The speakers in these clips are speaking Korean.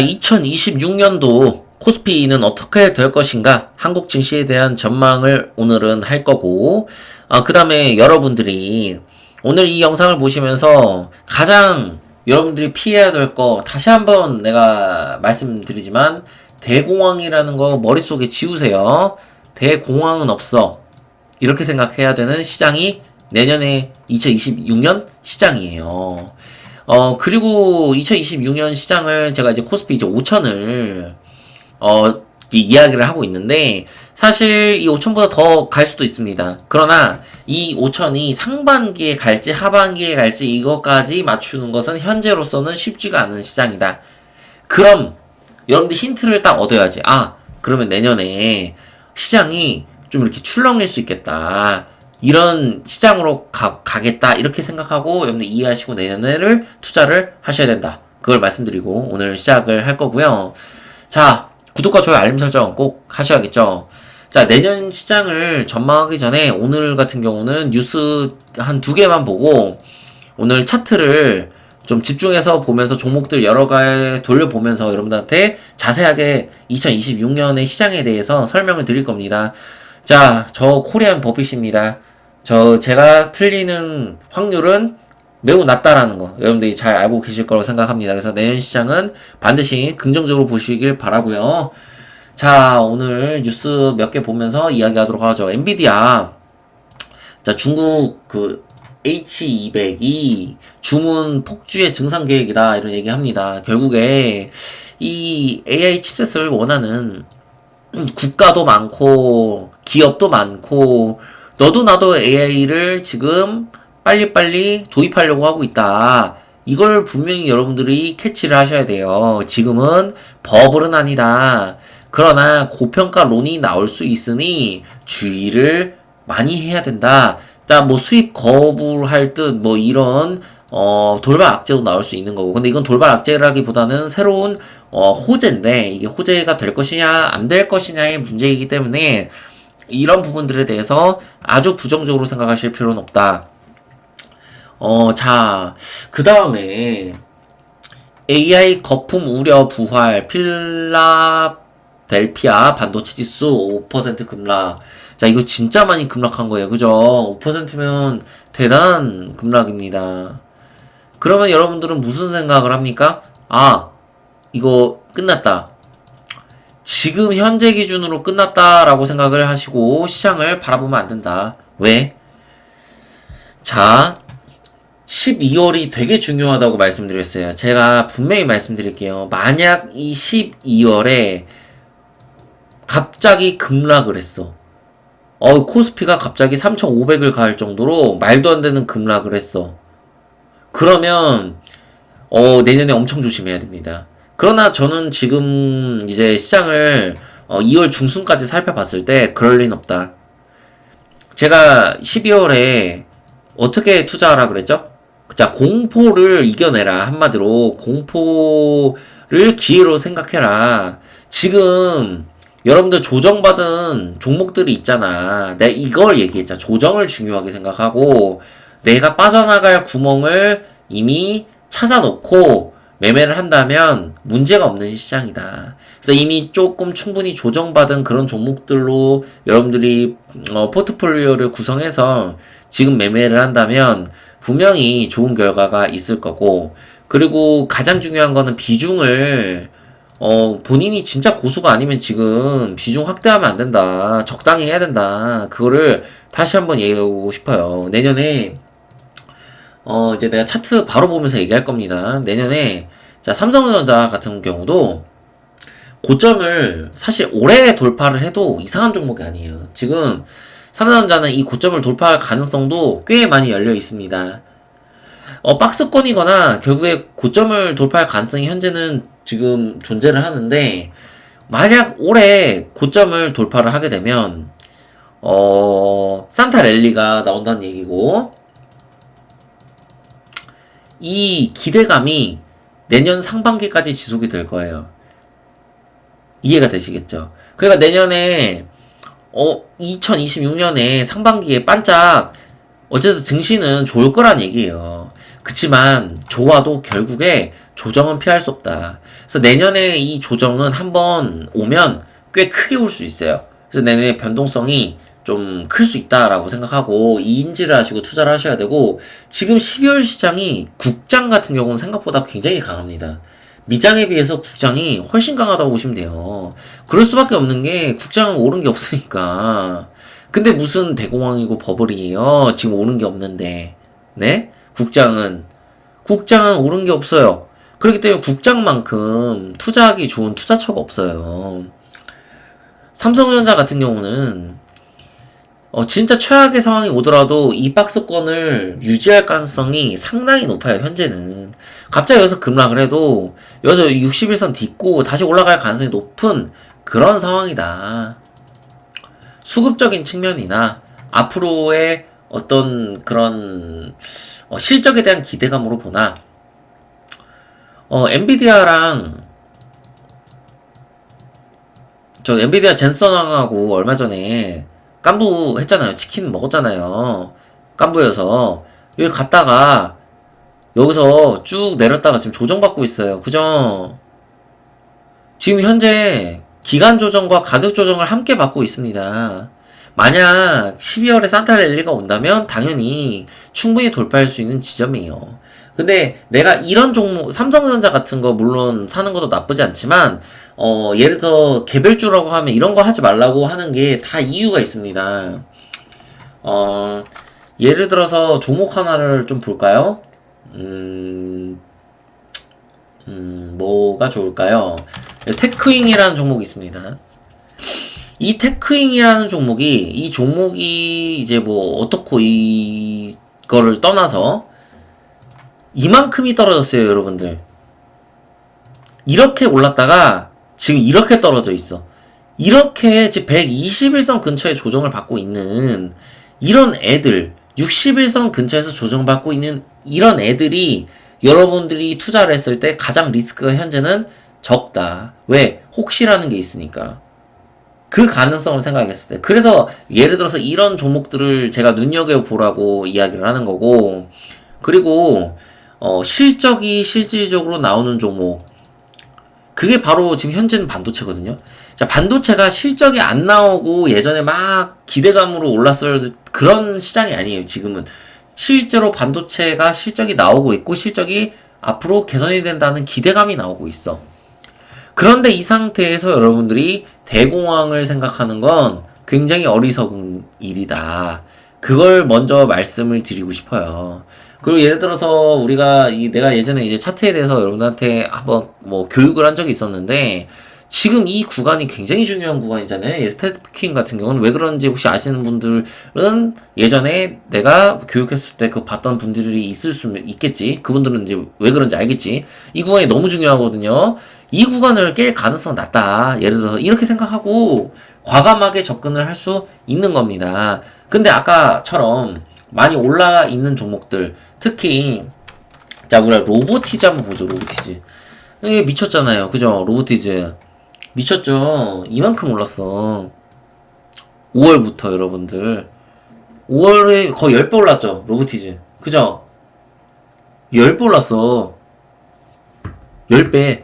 2026년도 코스피는 어떻게 될 것인가? 한국 증시에 대한 전망을 오늘은 할 거고, 그 다음에 여러분들이 오늘 이 영상을 보시면서 가장 여러분들이 피해야 될 거, 다시 한번 내가 말씀드리지만, 대공황이라는 거 머릿속에 지우세요. 대공황은 없어. 이렇게 생각해야 되는 시장이 내년에 2026년 시장이에요. 그리고 2026년 시장을 제가 이제 코스피 이제 5천을, 이야기를 하고 있는데, 사실 이 5천보다 더 갈 수도 있습니다. 그러나 이 5천이 상반기에 갈지 하반기에 갈지 이것까지 맞추는 것은 현재로서는 쉽지가 않은 시장이다. 그럼 여러분들 힌트를 딱 얻어야지. 그러면 내년에 시장이 좀 이렇게 출렁일 수 있겠다. 이런 시장으로 가겠다. 이렇게 생각하고 여러분들 이해하시고 내년에를 투자를 하셔야 된다. 그걸 말씀드리고 오늘 시작을 할 거고요. 자, 구독과 좋아요, 알림 설정 꼭 하셔야겠죠. 자, 내년 시장을 전망하기 전에 오늘 같은 경우는 뉴스 한 2개만 보고 오늘 차트를 좀 집중해서 보면서 종목들 여러 개 돌려보면서 여러분들한테 자세하게 2026년의 시장에 대해서 설명을 드릴 겁니다. 자, 저 코리안 버핏입니다. 제가 틀리는 확률은 매우 낮다라는 거 여러분들이 잘 알고 계실 거라고 생각합니다. 그래서 내년 시장은 반드시 긍정적으로 보시길 바라고요. 자, 오늘 뉴스 몇 개 보면서 이야기하도록 하죠. 엔비디아, 자, 중국 H200이 주문 폭주의 증상 계획이다 이런 얘기합니다. 결국에 이 AI 칩셋을 원하는 국가도 많고 기업도 많고 너도 나도 AI를 지금 빨리빨리 도입하려고 하고 있다. 이걸 분명히 여러분들이 캐치를 하셔야 돼요. 지금은 버블은 아니다. 그러나 고평가론이 나올 수 있으니 주의를 많이 해야 된다. 자, 수입 거부할 듯 이런 돌발 악재도 나올 수 있는 거고. 근데 이건 돌발 악재라기보다는 새로운 호재인데 이게 호재가 될 것이냐 안 될 것이냐의 문제이기 때문에 이런 부분들에 대해서 아주 부정적으로 생각하실 필요는 없다. 자, 그 다음에 AI 거품 우려 부활 필라델피아 반도체 지수 5% 급락. 자, 이거 진짜 많이 급락한 거예요. 그죠? 5%면 대단한 급락입니다. 그러면 여러분들은 무슨 생각을 합니까? 이거 끝났다. 지금 현재 기준으로 끝났다라고 생각을 하시고 시장을 바라보면 안 된다. 왜? 자, 12월이 되게 중요하다고 말씀드렸어요. 제가 분명히 말씀드릴게요. 만약 이 12월에 갑자기 급락을 했어. 코스피가 갑자기 3,500을 갈 정도로 말도 안 되는 급락을 했어. 그러면 내년에 엄청 조심해야 됩니다. 그러나 저는 지금 이제 시장을 2월 중순까지 살펴봤을 때 그럴 리는 없다. 제가 12월에 어떻게 투자하라 그랬죠? 자, 공포를 이겨내라. 한마디로 공포를 기회로 생각해라. 지금 여러분들 조정받은 종목들이 있잖아. 내가 이걸 얘기했잖아. 조정을 중요하게 생각하고 내가 빠져나갈 구멍을 이미 찾아놓고 매매를 한다면 문제가 없는 시장이다. 그래서 이미 조금 충분히 조정받은 그런 종목들로 여러분들이 포트폴리오를 구성해서 지금 매매를 한다면 분명히 좋은 결과가 있을 거고, 그리고 가장 중요한 거는 비중을 본인이 진짜 고수가 아니면 지금 비중 확대하면 안 된다. 적당히 해야 된다. 그거를 다시 한번 얘기하고 싶어요. 내년에 이제 내가 차트 바로 보면서 얘기할 겁니다. 내년에, 자, 삼성전자 같은 경우도 고점을 사실 올해 돌파를 해도 이상한 종목이 아니에요. 지금 삼성전자는 이 고점을 돌파할 가능성도 꽤 많이 열려 있습니다. 박스권이거나 결국에 고점을 돌파할 가능성이 현재는 지금 존재를 하는데, 만약 올해 고점을 돌파를 하게 되면 산타 랠리가 나온다는 얘기고, 이 기대감이 내년 상반기까지 지속이 될 거예요. 이해가 되시겠죠? 그러니까 내년에 2026년에 상반기에 반짝 어쨌든 증시는 좋을 거란 얘기예요. 그치만 좋아도 결국에 조정은 피할 수 없다. 그래서 내년에 이 조정은 한번 오면 꽤 크게 올 수 있어요. 그래서 내년에 변동성이 좀 클 수 있다라고 생각하고 이 인지를 하시고 투자를 하셔야 되고, 지금 12월 시장이 국장 같은 경우는 생각보다 굉장히 강합니다. 미장에 비해서 국장이 훨씬 강하다고 보시면 돼요. 그럴 수밖에 없는 게 국장은 오른 게 없으니까. 근데 무슨 대공황이고 버블이에요. 지금 오른 게 없는데. 네? 국장은 오른 게 없어요. 그렇기 때문에 국장만큼 투자하기 좋은 투자처가 없어요. 삼성전자 같은 경우는 진짜 최악의 상황이 오더라도 이 박스권을 유지할 가능성이 상당히 높아요. 현재는 갑자기 여기서 급락을 해도 여기서 60일선 딛고 다시 올라갈 가능성이 높은 그런 상황이다. 수급적인 측면이나 앞으로의 어떤 그런 실적에 대한 기대감으로 보나, 엔비디아랑 저 엔비디아 젠슨왕하고 얼마 전에 깐부 했잖아요. 치킨 먹었잖아요. 깐부여서 여기 갔다가 여기서 쭉 내렸다가 지금 조정받고 있어요. 그죠? 지금 현재 기간 조정과 가격 조정을 함께 받고 있습니다. 만약 12월에 산타랠리가 온다면 당연히 충분히 돌파할 수 있는 지점이에요. 근데 내가 이런 종목, 삼성전자 같은 거 물론 사는 것도 나쁘지 않지만, 예를 들어 개별주라고 하면 이런 거 하지 말라고 하는 게 다 이유가 있습니다. 예를 들어서 종목 하나를 좀 볼까요? 뭐가 좋을까요? 테크잉이라는 종목이 있습니다. 이 테크잉이라는 이 종목이 이제 뭐 어떻고 이거를 떠나서 이만큼이 떨어졌어요, 여러분들. 이렇게 올랐다가 지금 이렇게 떨어져 있어. 이렇게 지금 121선 근처에 조정을 받고 있는 이런 애들, 61선 근처에서 조정받고 있는 이런 애들이 여러분들이 투자를 했을 때 가장 리스크가 현재는 적다. 왜? 혹시라는 게 있으니까. 그 가능성을 생각했을 때. 그래서 예를 들어서 이런 종목들을 제가 눈여겨보라고 이야기를 하는 거고, 그리고 실적이 실질적으로 나오는 종목, 그게 바로 지금 현재는 반도체거든요. 자, 반도체가 실적이 안 나오고 예전에 막 기대감으로 올랐을 그런 시장이 아니에요. 지금은 실제로 반도체가 실적이 나오고 있고 실적이 앞으로 개선이 된다는 기대감이 나오고 있어. 그런데 이 상태에서 여러분들이 대공황을 생각하는 건 굉장히 어리석은 일이다. 그걸 먼저 말씀을 드리고 싶어요. 그리고 예를 들어서 우리가 내가 예전에 이제 차트에 대해서 여러분들한테 한번 뭐 교육을 한 적이 있었는데, 지금 이 구간이 굉장히 중요한 구간이잖아요. 스태킹 같은 경우는 왜 그런지 혹시 아시는 분들은 예전에 내가 교육했을 때 그 봤던 분들이 있을 수 있겠지. 그분들은 이제 왜 그런지 알겠지. 이 구간이 너무 중요하거든요. 이 구간을 깰 가능성은 낮다. 예를 들어서 이렇게 생각하고 과감하게 접근을 할 수 있는 겁니다. 근데 아까처럼 많이 올라 있는 종목들, 특히 자, 우리가 로보티즈 한번 보죠. 로보티즈 이게 미쳤잖아요. 그죠? 로보티즈 미쳤죠? 이만큼 올랐어. 5월부터 여러분들 5월에 거의 10배 올랐죠. 로보티즈. 그죠? 10배 올랐어. 10배.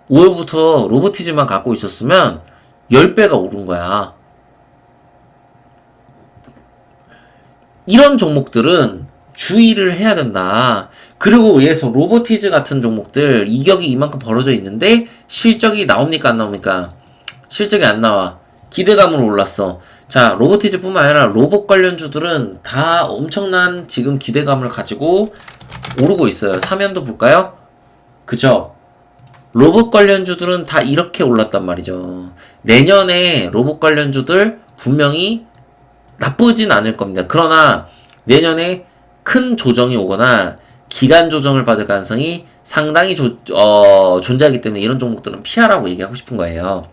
5월부터 로보티즈만 갖고 있었으면 10배가 오른 거야. 이런 종목들은 주의를 해야 된다. 그리고 예서 로보티즈 같은 종목들 이격이 이만큼 벌어져 있는데 실적이 나옵니까 안 나옵니까? 실적이 안 나와. 기대감으로 올랐어. 자, 로보티즈 뿐만 아니라 로봇 관련주들은 다 엄청난 지금 기대감을 가지고 오르고 있어요. 사면도 볼까요? 그죠? 로봇 관련주들은 다 이렇게 올랐단 말이죠. 내년에 로봇 관련주들 분명히 나쁘진 않을 겁니다. 그러나 내년에 큰 조정이 오거나 기간 조정을 받을 가능성이 상당히 존재하기 때문에 이런 종목들은 피하라고 얘기하고 싶은 거예요.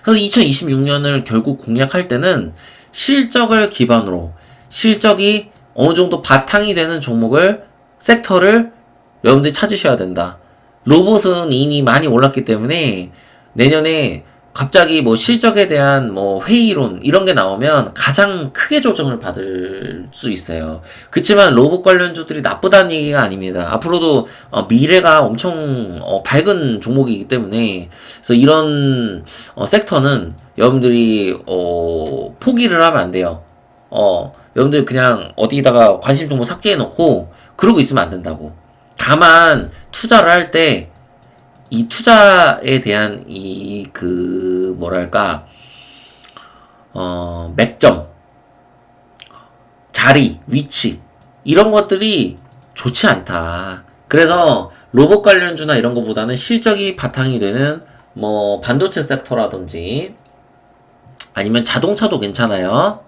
그래서 2026년을 결국 공략할 때는 실적을 기반으로 실적이 어느 정도 바탕이 되는 종목을, 섹터를 여러분들이 찾으셔야 된다. 로봇은 이미 많이 올랐기 때문에 내년에 갑자기 뭐 실적에 대한 뭐 회의론 이런 게 나오면 가장 크게 조정을 받을 수 있어요. 그렇지만 로봇 관련주들이 나쁘다는 얘기가 아닙니다. 앞으로도 미래가 엄청 밝은 종목이기 때문에 그래서 이런 섹터는 여러분들이 포기를 하면 안 돼요. 여러분들 그냥 어디다가 관심 정보 삭제해 놓고 그러고 있으면 안 된다고. 다만 투자를 할때 이 투자에 대한 뭐랄까, 맥점, 자리, 위치, 이런 것들이 좋지 않다. 그래서 로봇 관련주나 이런 것보다는 실적이 바탕이 되는 뭐 반도체 섹터라든지 아니면 자동차도 괜찮아요.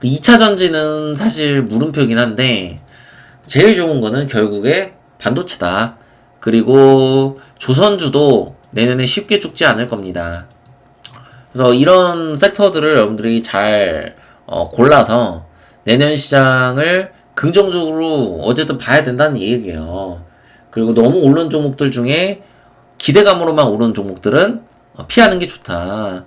그 2차 전지는 사실 물음표긴 한데 제일 좋은 거는 결국에 반도체다. 그리고 조선주도 내년에 쉽게 죽지 않을 겁니다. 그래서 이런 섹터들을 여러분들이 잘 골라서 내년 시장을 긍정적으로 어쨌든 봐야 된다는 얘기예요. 그리고 너무 오른 종목들 중에 기대감으로만 오른 종목들은 피하는 게 좋다.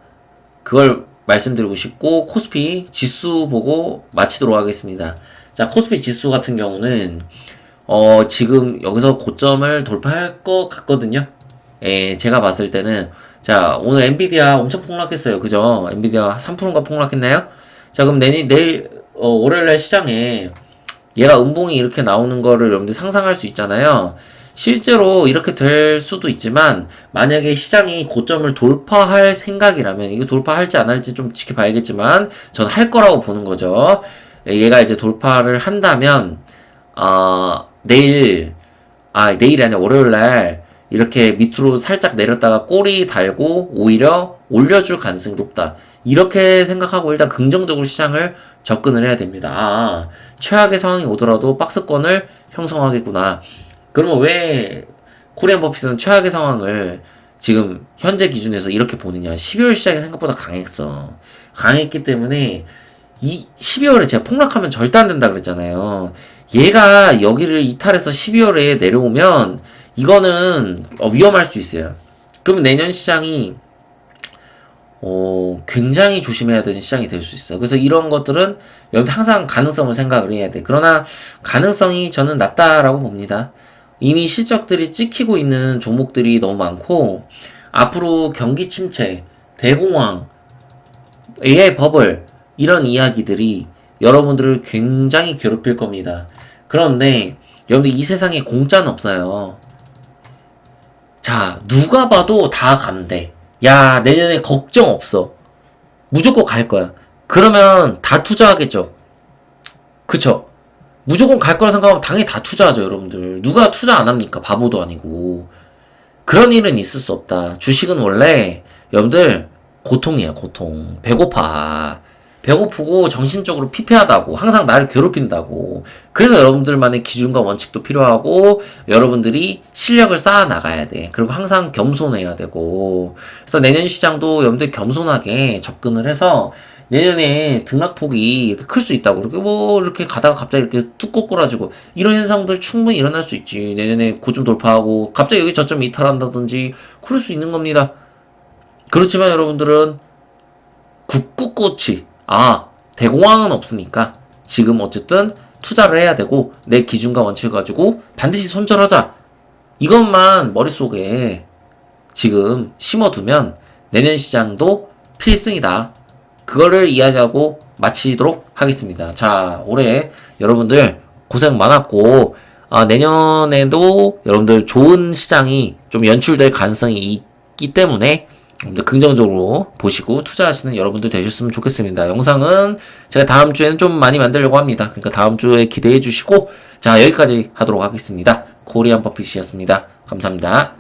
그걸 말씀드리고 싶고 코스피 지수 보고 마치도록 하겠습니다. 자, 코스피 지수 같은 경우는 지금 여기서 고점을 돌파할 것 같거든요. 예, 제가 봤을 때는 자, 오늘 엔비디아 엄청 폭락했어요. 그죠? 엔비디아 3%인가 폭락했나요? 자, 그럼 내일 월요일날 시장에 얘가 음봉이 이렇게 나오는 거를 여러분들 상상할 수 있잖아요. 실제로 이렇게 될 수도 있지만 만약에 시장이 고점을 돌파할 생각이라면 이거 돌파할지 안 할지 좀 지켜봐야겠지만 저는 할 거라고 보는 거죠. 얘가 이제 돌파를 한다면 내일이 아니라 월요일날 이렇게 밑으로 살짝 내렸다가 꼬리 달고 오히려 올려줄 가능성이 높다. 이렇게 생각하고 일단 긍정적으로 시장을 접근을 해야 됩니다. 최악의 상황이 오더라도 박스권을 형성하겠구나. 그러면 왜 코리안 버핏은 최악의 상황을 지금 현재 기준에서 이렇게 보느냐. 12월 시장이 생각보다 강했어. 강했기 때문에 이 12월에 제가 폭락하면 절대 안 된다 그랬잖아요. 얘가 여기를 이탈해서 12월에 내려오면 이거는 위험할 수 있어요. 그러면 내년 시장이 굉장히 조심해야 되는 시장이 될 수 있어요. 그래서 이런 것들은 여러분 항상 가능성을 생각을 해야 돼. 그러나 가능성이 저는 낮다라고 봅니다. 이미 실적들이 찍히고 있는 종목들이 너무 많고 앞으로 경기 침체, 대공황, AI 버블 이런 이야기들이 여러분들을 굉장히 괴롭힐 겁니다. 그런데 여러분들 이 세상에 공짜는 없어요. 자, 누가 봐도 다 간대. 야, 내년에 걱정 없어. 무조건 갈 거야. 그러면 다 투자하겠죠. 그쵸? 무조건 갈 거라 생각하면 당연히 다 투자하죠, 여러분들. 누가 투자 안 합니까? 바보도 아니고. 그런 일은 있을 수 없다. 주식은 원래 여러분들 고통이에요, 고통. 배고파. 배고프고 정신적으로 피폐하다고. 항상 나를 괴롭힌다고. 그래서 여러분들만의 기준과 원칙도 필요하고 여러분들이 실력을 쌓아 나가야 돼. 그리고 항상 겸손해야 되고. 그래서 내년 시장도 여러분들 겸손하게 접근을 해서 내년에 등락폭이 클 수 있다고. 이렇게 이렇게 가다가 갑자기 이렇게 뚝 꼬꾸라지고 이런 현상들 충분히 일어날 수 있지. 내년에 고점 돌파하고 갑자기 여기 저점 이탈한다든지 그럴 수 있는 겁니다. 그렇지만 여러분들은 굳굳이 대공황은 없으니까 지금 어쨌든 투자를 해야 되고 내 기준과 원칙을 가지고 반드시 손절하자. 이것만 머릿속에 지금 심어두면 내년 시장도 필승이다. 그거를 이야기하고 마치도록 하겠습니다. 자, 올해 여러분들 고생 많았고 내년에도 여러분들 좋은 시장이 좀 연출될 가능성이 있기 때문에 여러분들 긍정적으로 보시고 투자하시는 여러분들 되셨으면 좋겠습니다. 영상은 제가 다음 주에는 좀 많이 만들려고 합니다. 그러니까 다음 주에 기대해 주시고 자, 여기까지 하도록 하겠습니다. 코리안 버핏이었습니다. 감사합니다.